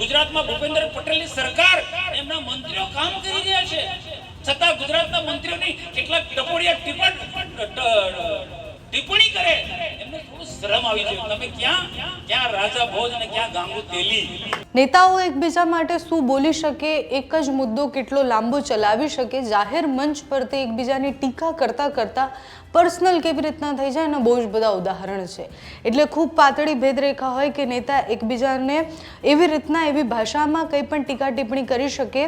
ગુજરાતમાં ભૂપેન્દ્ર પટેલની સરકાર એમના મંત્રીઓ કામ કરી રહ્યા છે, છતાં ગુજરાતના મંત્રીઓની કેટલાક ટપોડિયા ટિપ્પણી કરે એમને થોડું શરમ આવી જોઈએ. તમે ક્યાં રાજા ભોજ અને ક્યાં ગાંગુ તેલી. નેતાઓ એકબીજા માટે શું બોલી શકે, એક જ મુદ્દો કેટલો લાંબો ચલાવી શકે, જાહેર મંચ પરથી એકબીજાની ટીકા કરતા કરતા પર્સનલ કેવી રીતના થઈ જાય એના બહુ જ બધા ઉદાહરણ છે. એટલે ખૂબ પાતળી ભેદરેખા હોય કે નેતા એકબીજાને એવી રીતના એવી ભાષામાં કંઈ પણ ટીકા ટિપ્પણી કરી શકે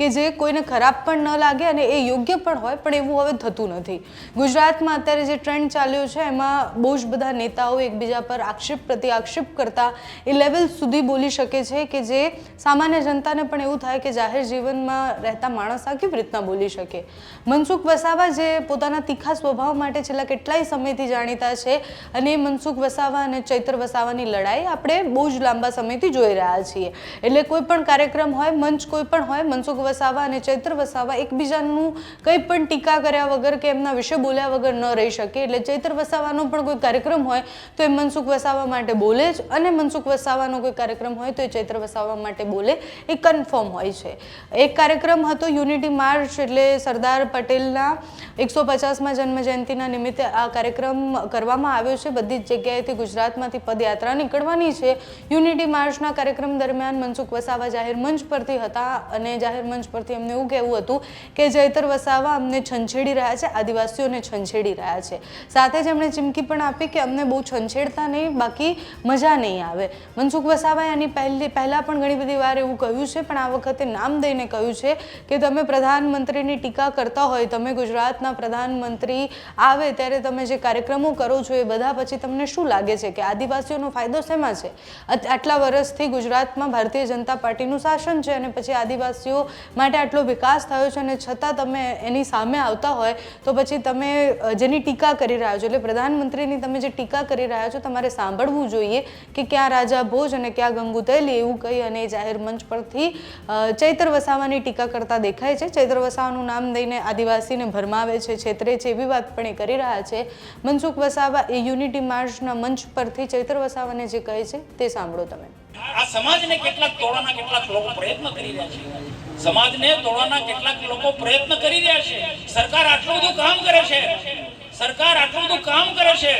કે જે કોઈને ખરાબ પણ ન લાગે અને એ યોગ્ય પણ હોય, પણ એવું હવે થતું નથી. ગુજરાતમાં અત્યારે જે ટ્રેન્ડ ચાલ્યો છે એમાં બહુ જ બધા નેતાઓ એકબીજા પર આક્ષેપ પ્રતિ આક્ષેપ કરતા એ લેવલ સુધી બોલી શકે છે કે જે સામાન્ય જનતાને પણ એવું થાય કે જાહેર જીવનમાં રહેતા માણસ આ કેવી રીતના બોલી શકે. મનસુખ વસાવા જે પોતાના તીખા સ્વભાવ માટે છેલ્લા કેટલાય સમયથી જાણીતા છે અને મનસુખ વસાવા અને ચૈતર વસાવાની લડાઈ આપણે બહુ જ લાંબા સમયથી જોઈ રહ્યા છીએ. એટલે કોઈ પણ કાર્યક્રમ હોય, મંચ કોઈ પણ હોય, મનસુખ વસાવા અને ચૈતર વસાવા એકબીજાનું કંઈ પણ ટીકા કર્યા વગર કે એમના વિશે બોલ્યા વગર ન રહી શકે. એટલે ચૈતર વસાવાનો પણ કોઈ કાર્યક્રમ હોય તો એ મનસુખ વસાવા માટે બોલે જ, અને મનસુખ વસાવાનો કોઈ કાર્યક્રમ હોય તો એ ચૈતર વસાવા માટે બોલે, એ કન્ફર્મ હોય છે. એક કાર્યક્રમ હતો યુનિટી માર્ચ, એટલે સરદાર પટેલના 150મા જન્મજયંતિના નિમિત્તે આ કાર્યક્રમ કરવામાં આવ્યો છે. બધી જ જગ્યાએથી ગુજરાતમાંથી પદયાત્રા નીકળવાની છે. યુનિટી માર્ચના કાર્યક્રમ દરમિયાન મનસુખ વસાવા જાહેર મંચ પરથી હતા અને જાહેર મંચ પરથી એમને એવું કહેવું હતું કે ચૈતર વસાવા અમને છંછેડી રહ્યા છે, આદિવાસીઓને છંછેડી રહ્યા છે. સાથે જ એમણે ચીમકી પણ આપી કે અમને બહુ છંછેડતા નહીં, બાકી મજા નહીં આવે. મનસુખ વસાવાએ આની પહેલા પણ ઘણી બધી વાર એવું કહ્યું છે, પણ આ વખતે નામ દઈને કહ્યું છે કે તમે પ્રધાનમંત્રીની ટીકા કરતા હોય, તમે ગુજરાતના પ્રધાનમંત્રી આવે ત્યારે તમે જે કાર્યક્રમો કરો છો એ બધા પછી તમને શું લાગે છે કે આદિવાસીઓનો ફાયદો શેમાં છે? આટલા વર્ષથી ગુજરાતમાં ભારતીય જનતા પાર્ટીનું શાસન છે અને પછી આદિવાસીઓ માટે આટલો વિકાસ થયો છે અને છતાં તમે એની સામે આવતા હોય તો પછી તમે જેની ટીકા કરી રહ્યા છો, એટલે પ્રધાનમંત્રીની તમે જે ટીકા કરી રહ્યા છો, તમારે સાંભળવું જોઈએ કે ક્યાં રાજા ભોજ અને ક્યાં ગંગુ તેલી, એવું કહી અને જાહેર મંચ પરથી ચૈતર વસાવાની ટીકા કરતા દેખાય છે. ચૈતર વસાવાનું નામ દઈને આદિવાસીને ભરમાવે છે, છેતરે છે, એવી વાત પણ એ કરી રહ્યા છે. મનસુખ વસાવા એ યુનિટી માર્ચના મંચ પરથી ચૈતર વસાવાને જે કહે છે તે સાંભળો તમે. આ સમાજને કેટલાક તોડવાના કેટલાક લોકો પ્રયત્ન કરી રહ્યા છે. સમાજને તોડવાના કેટલાક લોકો પ્રયત્ન કરી રહ્યા છે. સરકાર આટલું બધું કામ કરે છે, સરકાર આટલું બધું કામ કરે છે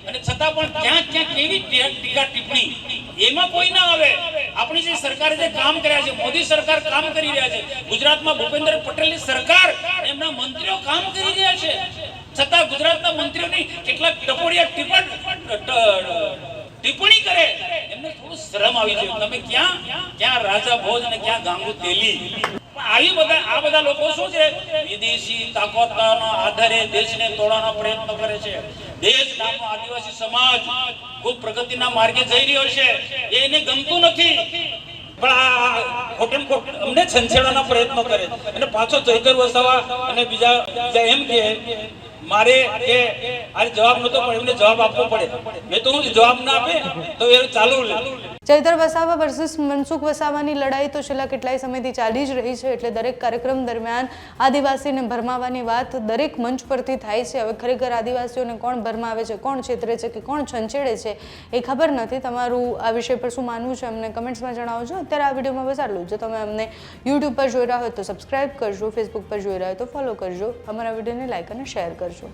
અને છતાં પણ ક્યાંક કેવી ટીકા ટિપ્પણી એમાં કોઈ ના આવે. આપણી જે સરકારે જે કામ કર્યા છે, મોદી સરકાર કામ કરી રહ્યા છે, ગુજરાતમાં ભૂપેન્દ્ર પટેલની સરકાર એમના મંત્રીઓ કામ કરી રહ્યા છે, છતાં ગુજરાતના મંત્રીઓની કેટલાક ટપોડિયા ટિપ્પણી કરે એમને થોડું શરમ આવી જોઈએ. તમે ક્યાં રાજા ભોજ અને ક્યાં ગાંગુ તેલી. આ બધા લોકો શું છે, વિદેશી તાકાતના આધારે દેશને તોડવાનો પ્રયત્ન કરે છે. દેશ નામનો આદિવાસી સમાજ ખૂબ પ્રગતિના માર્ગે જઈ રહ્યો છે, એને ગમતું નથી, પણ અમને છંછેડવાના પ્રયત્નો કરે અને પાછો ચૈતર વસાવા અને બીજા એમ કે મારે કે આ જવાબ નતો પણ એમને જવાબ આપવો પડે. મેં તો જવાબ ના આપે તો એ ચાલુ લે. ચૈતર વસાવા વર્સિસ મનસુખ વસાવાની લડાઈ તો છેલ્લા કેટલાય સમયથી ચાલી જ રહી છે. એટલે દરેક કાર્યક્રમ દરમિયાન આદિવાસીને ભરમાવાની વાત દરેક મંચ પરથી થાય છે. હવે ખરેખર આદિવાસીઓને કોણ ભરમાવે છે, કોણ છેતરે છે કે કોણ છંછેડે છે એ ખબર નથી. તમારું આ વિષય પર શું માનવું છે અમને કમેન્ટ્સમાં જણાવજો. અત્યારે આ વિડીયોમાં બસ આટલું. જો તમે અમને યુટ્યુબ પર જોઈ રહ્યા હોય તો સબસ્ક્રાઇબ કરજો, ફેસબુક પર જોઈ રહ્યા હોય તો ફોલો કરજો, અમારા વિડીયોને લાઇક અને શેર કરજો.